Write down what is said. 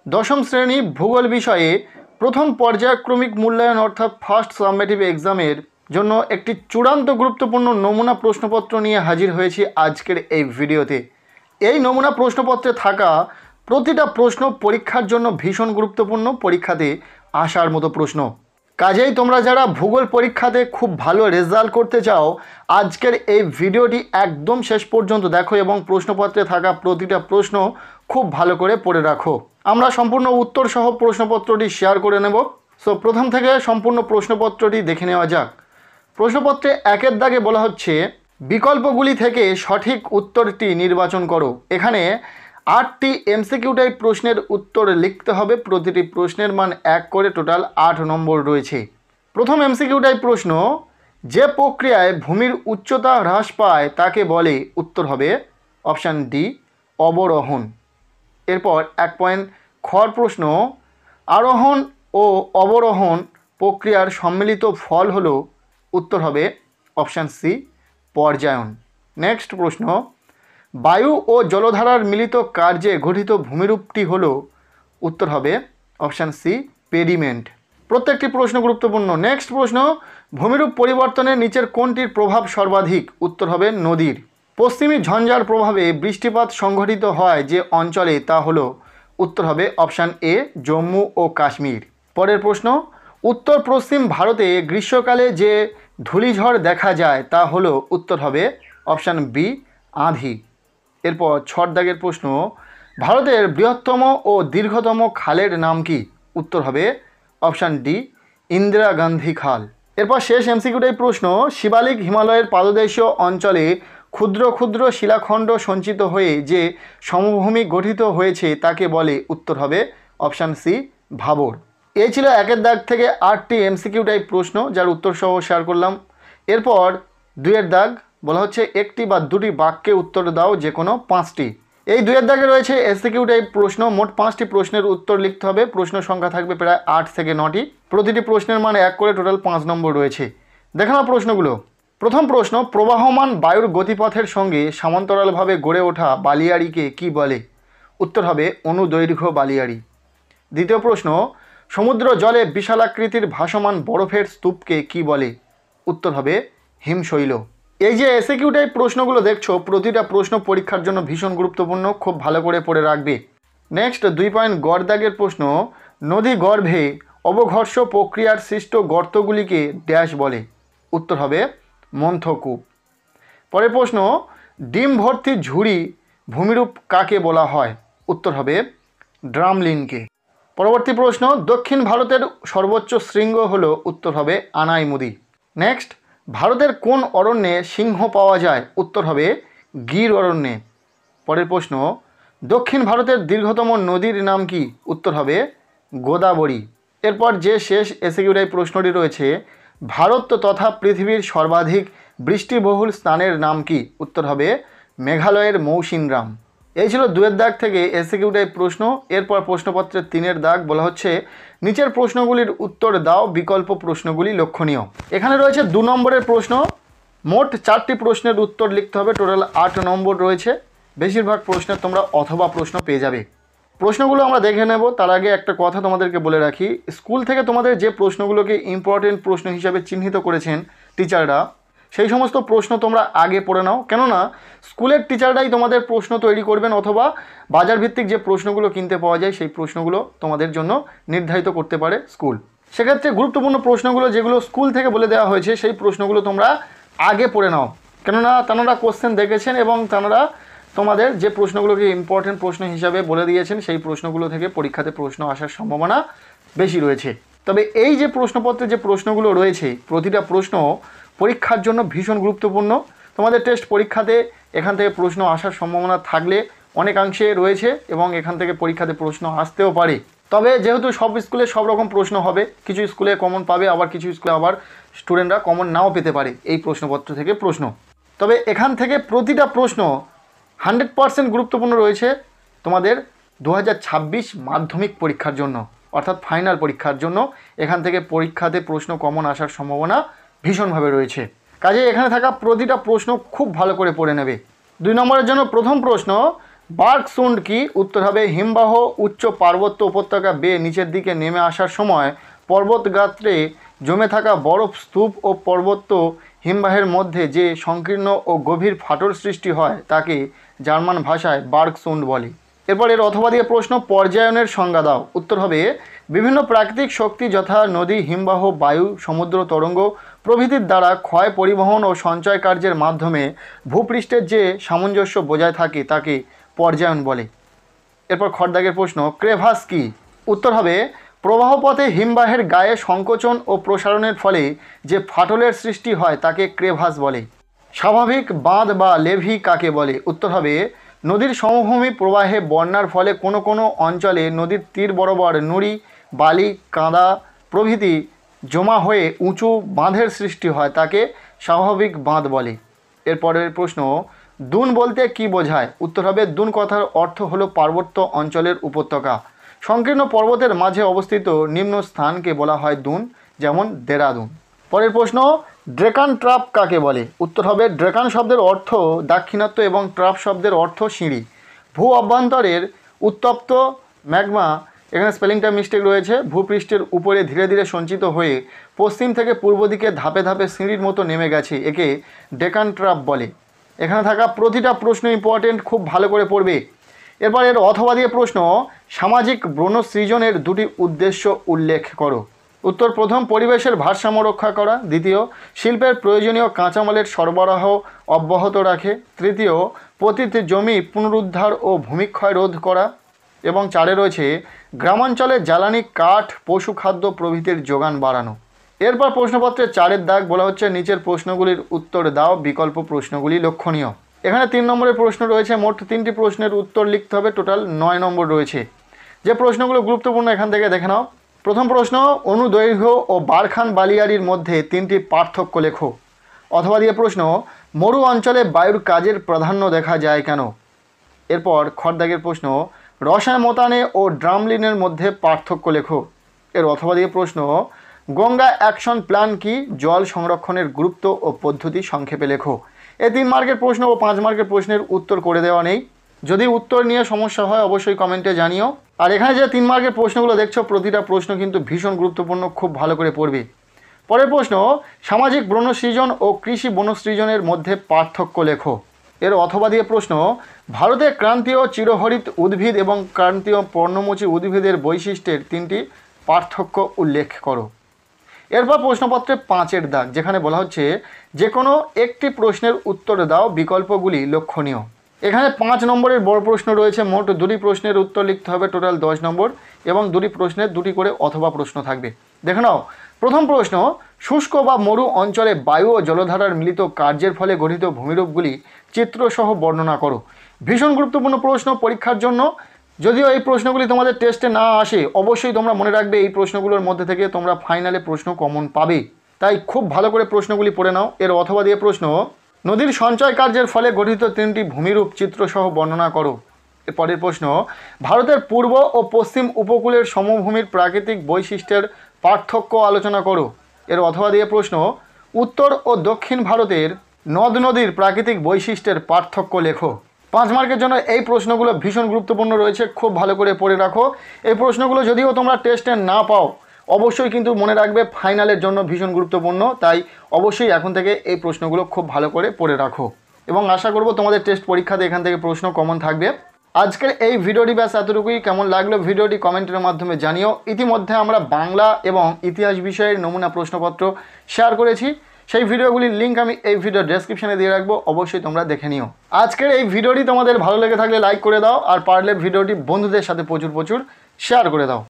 দশম শ্রেণী ভূগোল বিষয়ে প্রথম পর্যায়ক্রমিক মূল্যায়ন অর্থাৎ ফার্স্ট সাবমেটিভ এক্সামের জন্য একটি চূড়ান্ত গুরুত্বপূর্ণ নমুনা প্রশ্নপত্র নিয়ে হাজির হয়েছি আজকের এই ভিডিওতে। এই নমুনা প্রশ্নপত্রে থাকা প্রতিটা প্রশ্ন পরীক্ষার জন্য ভীষণ গুরুত্বপূর্ণ, পরীক্ষাতে আসার মতো প্রশ্ন। কাজেই তোমরা যারা ভূগোল পরীক্ষাতে খুব ভালো রেজাল্ট করতে চাও, আজকের এই ভিডিওটি একদম শেষ পর্যন্ত দেখো এবং প্রশ্নপত্রে থাকা প্রতিটা প্রশ্ন খুব ভালো করে পড়ে রাখো। আমরা সম্পূর্ণ উত্তর সহ প্রশ্নপত্রটি শেয়ার করে নেব। সো প্রথম থেকে সম্পূর্ণ প্রশ্নপত্রটি দেখে নেওয়া যাক। প্রশ্নপত্রে একের দাগে বলা হচ্ছে, বিকল্পগুলি থেকে সঠিক উত্তরটি নির্বাচন করো। এখানে 8টি এমসিকিউ টাইপ প্রশ্নের উত্তর লিখতে হবে। প্রতিটি প্রশ্নের মান 1 করে, টোটাল 8 নম্বর রয়েছে। প্রথম এমসিকিউ টাইপ প্রশ্ন, যে প্রক্রিয়ায় ভূমির উচ্চতা হ্রাস পায় তাকে বলে। উত্তর হবে অপশান ডি, অবরোহণ। এরপর 1 পয়েন্ট খর প্রশ্ন, আরোহণ ও অবরোহণ প্রক্রিয়ার সম্মিলিত ফল হলো। উত্তর হবে অপশান সি, পর্যায়ন। নেক্সট প্রশ্ন, বায়ু ও জলধারার মিলিত কার্যে গঠিত ভূমিরূপটি হলো। উত্তর হবে অপশান সি, পেডিমেন্ট। প্রত্যেকটি প্রশ্ন গুরুত্বপূর্ণ। নেক্সট প্রশ্ন, ভূমিরূপ পরিবর্তনের নিচের কোনটির প্রভাব সর্বাধিক? উত্তর হবে নদীর। পশ্চিমী ঝঞ্ঝার প্রভাবে বৃষ্টিপাত সংঘটিত হয় যে অঞ্চলে, তা হলো। উত্তর হবে অপশান এ, জম্মু ও কাশ্মীর। পরের প্রশ্ন, উত্তর পশ্চিম ভারতে গ্রীষ্মকালে যে ধূলিঝড় দেখা যায় তা হলো। উত্তর হবে অপশান বি, আঁধি। এরপর 6 দাগের প্রশ্ন, ভারতের বৃহত্তম ও দীর্ঘতম খালের নাম কি? উত্তর হবে অপশান ডি, ইন্দিরা গান্ধী খাল। এরপর শেষ এমসিকিউটাই প্রশ্ন, শিবালিক হিমালয়ের পাদদেশীয় অঞ্চলে ক্ষুদ্র ক্ষুদ্র শিলাখণ্ড সঞ্চিত হয়ে যে সমভূমি গঠিত হয়েছে তাকে বলে। উত্তর হবে অপশান সি, ভাবর। এই ছিল একের দাগ থেকে 8টি এমসিকিউ টাইপ প্রশ্ন, যার উত্তর সহ শেয়ার করলাম। এরপর 2-এর দাগ বলা হচ্ছে, একটি বা দুটি বাক্যে উত্তর দাও যে কোনো 5টি। এই 2-এর দাগে রয়েছে এসিকিউ টাইপ প্রশ্ন। মোট 5টি প্রশ্নের উত্তর লিখতে হবে। প্রশ্ন সংখ্যা থাকবে প্রায় 8 থেকে 9টি। প্রতিটি প্রশ্নের মান 1 করে, টোটাল 5 নম্বর রয়েছে। দেখে নাও প্রশ্নগুলো। প্রথম প্রশ্ন, প্রবাহমান বায়ুর গতিপথের সঙ্গে সমান্তরালভাবে গড়ে ওঠা বালিয়াড়িকে কি বলে? উত্তর হবে অনুদৈর্ঘ্য বালিয়াড়ি। দ্বিতীয় প্রশ্ন, সমুদ্র জলে বিশালাকৃতির ভাসমান বরফের স্তূপকে কি বলে? উত্তর হবে হিমশৈল। এই যে এসিকিউ টাইপ প্রশ্নগুলো দেখছো, প্রতিটা প্রশ্ন পরীক্ষার জন্য ভীষণ গুরুত্বপূর্ণ, খুব ভালো করে পড়ে রাখবে। নেক্সট 2 পয়েন্ট গড় দাগের প্রশ্ন, নদী গর্ভে অবঘর্ষ প্রক্রিয়ার সৃষ্ট গর্তগুলিকে ড্যাশ বলে? উত্তর হবে মন্থকূপ। পরের প্রশ্ন, ডিম ভর্তি ঝুড়ি ভূমিরূপ কাকে বলা হয়? উত্তর হবে ড্রামলিনকে। পরবর্তী প্রশ্ন, দক্ষিণ ভারতের সর্বোচ্চ শৃঙ্গ হলো। উত্তর হবে আনাইমুদি। নেক্সট, ভারতের কোন অরণ্যে সিংহ পাওয়া যায়? উত্তর হবে গির অরণ্যে। পরের প্রশ্ন, দক্ষিণ ভারতের দীর্ঘতম নদীর নাম কি? উত্তর হবে গোদাবরী। এরপর যে শেষ এসিকিউ টাইপ প্রশ্নটি রয়েছে, ভারত তথা পৃথিবীর সর্বাধিক বৃষ্টিবহুল স্থানের নাম কি? উত্তর হবে মেঘালয়ের মৌসিনরাম। এই ছিল 2-এর দাগ থেকে এসিকিউ টাইপ প্রশ্ন। এরপর প্রশ্নপত্রের 3-এর দাগ বলা হচ্ছে, নিচের প্রশ্নগুলির উত্তর দাও, বিকল্প প্রশ্নগুলি লক্ষণীয়। এখানে রয়েছে 2 নম্বরের প্রশ্ন। মোট 4টি প্রশ্নের উত্তর লিখতে হবে, টোটাল 8 নম্বর রয়েছে। বেশিরভাগ প্রশ্নের তোমরা অথবা প্রশ্ন পেয়ে যাবে। প্রশ্নগুলো আমরা দেখে নেব। তার আগে একটা কথা তোমাদেরকে বলে রাখি, স্কুল থেকে তোমাদের যে প্রশ্নগুলোকে ইম্পর্টেন্ট প্রশ্ন হিসাবে চিহ্নিত করেছেন টিচাররা, সেই সমস্ত প্রশ্ন তোমরা আগে পড়ে নাও। কেননা স্কুলের টিচাররাই তোমাদের প্রশ্ন তৈরি করবেন, অথবা বাজার ভিত্তিক যে প্রশ্নগুলো কিনতে পাওয়া যায় সেই প্রশ্নগুলো তোমাদের জন্য নির্ধারিত করতে পারে স্কুল। সেক্ষেত্রে গুরুত্বপূর্ণ প্রশ্নগুলো যেগুলো স্কুল থেকে বলে দেওয়া হয়েছে সেই প্রশ্নগুলো তোমরা আগে পড়ে নাও। কেননা তাঁরা কোশ্চেন দেখেছেন এবং তাঁরা তোমাদের যে প্রশ্নগুলোকে ইম্পর্টেন্ট প্রশ্ন হিসাবে বলে দিয়েছেন সেই প্রশ্নগুলো থেকে পরীক্ষাতে প্রশ্ন আসার সম্ভাবনা বেশি রয়েছে। তবে এই যে প্রশ্নপত্রে যে প্রশ্নগুলো রয়েছে, প্রতিটা প্রশ্ন পরীক্ষার জন্য ভীষণ গুরুত্বপূর্ণ। তোমাদের টেস্ট পরীক্ষাতে এখান থেকে প্রশ্ন আসার সম্ভাবনা থাকলে অনেকাংশে রয়েছে এবং এখান থেকে পরীক্ষাতে প্রশ্ন আসতেও পারে। তবে যেহেতু সব স্কুলে সব রকম প্রশ্ন হবে, কিছু স্কুলে কমন পাবে, আবার কিছু স্কুলে আবার স্টুডেন্টরা কমন নাও পেতে পারে এই প্রশ্নপত্র থেকে প্রশ্ন। তবে এখান থেকে প্রতিটা প্রশ্ন 100% গুরুত্বপূর্ণ রয়েছে তোমাদের 2026 মাধ্যমিক পরীক্ষার জন্য, অর্থাৎ ফাইনাল পরীক্ষার জন্য। এখান থেকে পরীক্ষাতে প্রশ্ন কমন আসার সম্ভাবনা ভীষণভাবে রয়েছে। কাজে এখানে থাকা প্রতিটা প্রশ্ন খুব ভালো করে পড়ে নেবে। 2 নম্বরের জন্য প্রথম প্রশ্ন, বার্গসুন্ড কি? উত্তর হবে হিমবাহ উচ্চ পার্বত্য উপত্যকা বেয়ে নিচের দিকে নেমে আসার সময় পর্বতগাত্রে জমে থাকা বরফ স্তূপ ও পর্বত্য হিমবাহের মধ্যে যে সংকীর্ণ ও গভীর ফাটল সৃষ্টি হয় তাকে জার্মান ভাষায় বার্গসুন্ড বলে। এরপর এর অথবা দিয়ে প্রশ্ন, পর্যায়নের সংজ্ঞা দাও। উত্তর হবে বিভিন্ন প্রাকৃতিক শক্তি যথা নদী, হিমবাহ, বায়ু, সমুদ্র তরঙ্গ প্রভৃতির দ্বারা ক্ষয়, পরিবহন ও সঞ্চয় কার্যের মাধ্যমে ভূপৃষ্ঠের যে সামঞ্জস্য বজায় থাকে তাকে পর্যায়ন বলে। এরপর খড়দাগের প্রশ্ন, ক্রেভাস কি? উত্তর হবে প্রবাহপথে হিমবাহের গায়ে সংকোচন ও প্রসারণের ফলে যে ফাটলের সৃষ্টি হয় তাকে ক্রেভাস বলে। স্বাভাবিক বাঁধ বা লেভি কাকে বলে? উত্তর হবে নদীর সমভূমি প্রবাহে বন্যার ফলে কোনো কোনো অঞ্চলে নদীর তীর বরাবর নুড়ি, বালি, কাদা প্রভৃতি জমা হয়ে উঁচু বাঁধের সৃষ্টি হয় তাকে স্বাভাবিক বাঁধ বলে। এরপরের প্রশ্ন, দুন বলতে কি বোঝায়? উত্তর হবে দুন কথার অর্থ হলো পার্বত্য অঞ্চলের উপত্যকা। সংকীর্ণ পর্বতের মাঝে অবস্থিত নিম্ন স্থানকে বলা হয় দুন, যেমন দেরাদুন। পরের প্রশ্ন, ড্রেকান ট্রাপ কাকে বলে? উত্তর হবে ড্রেকান শব্দের অর্থ দাক্ষিণাত্য এবং ট্রাপ শব্দের অর্থ সিঁড়ি। ভূ অভ্যন্তরের উত্তপ্ত ম্যাগমা, এখানে স্পেলিংটা মিস্টেক রয়েছে, ভূপৃষ্ঠের উপরে ধীরে ধীরে সঞ্চিত হয়ে পশ্চিম থেকে পূর্ব দিকে ধাপে ধাপে সিঁড়ির মতো নেমে গেছে, একে ডেকান ট্রাপ বলে। এখানে থাকা প্রতিটা প্রশ্ন ইম্পর্টেন্ট, খুব ভালো করে পড়বে। এরপর এর অথবা দিয়ে প্রশ্ন, সামাজিক বনসৃজনের দুটি উদ্দেশ্য উল্লেখ করো। উত্তর, প্রথম পরিবেশের ভারসাম্য রক্ষা করা, দ্বিতীয় শিল্পের প্রয়োজনীয় কাঁচামালের সরবরাহ অব্যাহত রাখে, তৃতীয় পতিত জমি পুনরুদ্ধার ও ভূমিক্ষয় রোধ করা, এবং চারে রয়েছে গ্রামাঞ্চলে জ্বালানি কাঠ, পশু খাদ্য প্রভৃতির যোগান বাড়ানো। এরপর প্রশ্নপত্রের 4-এর দাগ বলা হচ্ছে নিচের প্রশ্নগুলির উত্তর দাও, বিকল্প প্রশ্নগুলি লক্ষণীয়। এখানে 3 নম্বরের প্রশ্ন রয়েছে, মোট 3টি প্রশ্নের উত্তর লিখতে হবে, টোটাল 9 নম্বর রয়েছে। যে প্রশ্নগুলো গুরুত্বপূর্ণ এখান থেকে দেখে নাও। প্রথম প্রশ্ন, অনুদৈর্ঘ্য ও বারখান বালিয়াড়ির মধ্যে 3টি পার্থক্য লেখো। অথবা দিয়ে প্রশ্ন, মরু অঞ্চলে বায়ুর কাজের প্রাধান্য দেখা যায় কেন? এরপর খড়দাগের প্রশ্ন, রসায়মতানে ও ড্রামলিনের মধ্যে পার্থক্য লেখো। এর অথবা দিয়ে প্রশ্ন, গঙ্গা অ্যাকশন প্ল্যান কি? জল সংরক্ষণের গুরুত্ব ও পদ্ধতি সংক্ষেপে লেখো। এই 3 মার্কের প্রশ্ন ও 5 মার্কের প্রশ্নের উত্তর করে দেওয়া নেই। যদি উত্তর নিয়ে সমস্যা হয় অবশ্যই কমেন্টে জানিও। আর এখানে যে 3 মার্কের প্রশ্নগুলো দেখছো প্রতিটা প্রশ্ন কিন্তু ভীষণ গুরুত্বপূর্ণ, খুব ভালো করে পড়বে। পরের প্রশ্ন, সামাজিক বনসৃজন ও কৃষি বনসৃজনের মধ্যে পার্থক্য লেখো। এর অথবা দিয়ে প্রশ্ন, ভারতে ক্রান্তীয় চিরহরিত উদ্ভিদ এবং ক্রান্তীয় পর্ণমোচী উদ্ভিদের বৈশিষ্ট্যের 3টি পার্থক্য উল্লেখ করো। এরপর প্রশ্নপত্রে 5-এর দাগ, যেখানে বলা হচ্ছে যে কোনো একটি প্রশ্নের উত্তর দাও, বিকল্পগুলি লক্ষণীয়। এখানে 5 নম্বরের বড় প্রশ্ন রয়েছে, মোট 2টি প্রশ্নের উত্তর লিখতে হবে, টোটাল 10 নম্বর, এবং 2টি প্রশ্নের 2টি করে অথবা প্রশ্ন থাকবে। দেখে নাও। প্রথম প্রশ্ন, শুষ্ক বা মরু অঞ্চলে বায়ু ও জলধারার মিলিত কার্যের ফলে গঠিত ভূমিরূপগুলি চিত্রসহ বর্ণনা করো। ভীষণ গুরুত্বপূর্ণ প্রশ্ন পরীক্ষার জন্য। যদিও এই প্রশ্নগুলি তোমাদের টেস্টে না আসে, অবশ্যই তোমরা মনে রাখবে এই প্রশ্নগুলোর মধ্যে থেকে তোমরা ফাইনালে প্রশ্ন কমন পাবে, তাই খুব ভালো করে প্রশ্নগুলি পড়ে নাও। এর অথবা দিয়ে প্রশ্ন, নদীর সঞ্চয় কার্যের ফলে গঠিত 3টি ভূমিরূপ চিত্রসহ বর্ণনা করো। এর পরের প্রশ্ন, ভারতের পূর্ব ও পশ্চিম উপকূলের সমভূমির প্রাকৃতিক বৈশিষ্ট্যের পার্থক্য আলোচনা করো। এর অথবা দিয়ে প্রশ্ন, উত্তর ও দক্ষিণ ভারতের নদ নদীর প্রাকৃতিক বৈশিষ্ট্যের পার্থক্য লেখো। 5 মার্কের জন্য এই প্রশ্নগুলো ভীষণ গুরুত্বপূর্ণ রয়েছে, খুব ভালো করে পড়ে রাখো। এই প্রশ্নগুলো যদিও তোমরা টেস্টে না পাও, অবশ্যই কিন্তু মনে রাখবে ফাইনালের জন্য ভীষণ গুরুত্বপূর্ণ, তাই অবশ্যই এখন থেকে এই প্রশ্নগুলো খুব ভালো করে পড়ে রাখো, এবং আশা করব তোমাদের টেস্ট পরীক্ষাতে এখান থেকে প্রশ্ন কমন থাকবে। আজকের এই ভিডিওটি ব্যাস এতটুকুই। কেমন লাগলো ভিডিওটি কমেন্টের মাধ্যমে জানিও। ইতিমধ্যে আমরা বাংলা এবং ইতিহাস বিষয়ের নমুনা প্রশ্নপত্র শেয়ার করেছি, সেই ভিডিওগুলির লিঙ্ক আমি এই ভিডিও ডেসক্রিপশনে দিয়ে রাখবো, অবশ্যই তোমরা দেখে নিও। আজকের এই ভিডিওটি তোমাদের ভালো লেগে থাকলে লাইক করে দাও, আর পারলে ভিডিওটি বন্ধুদের সাথে প্রচুর শেয়ার করে দাও।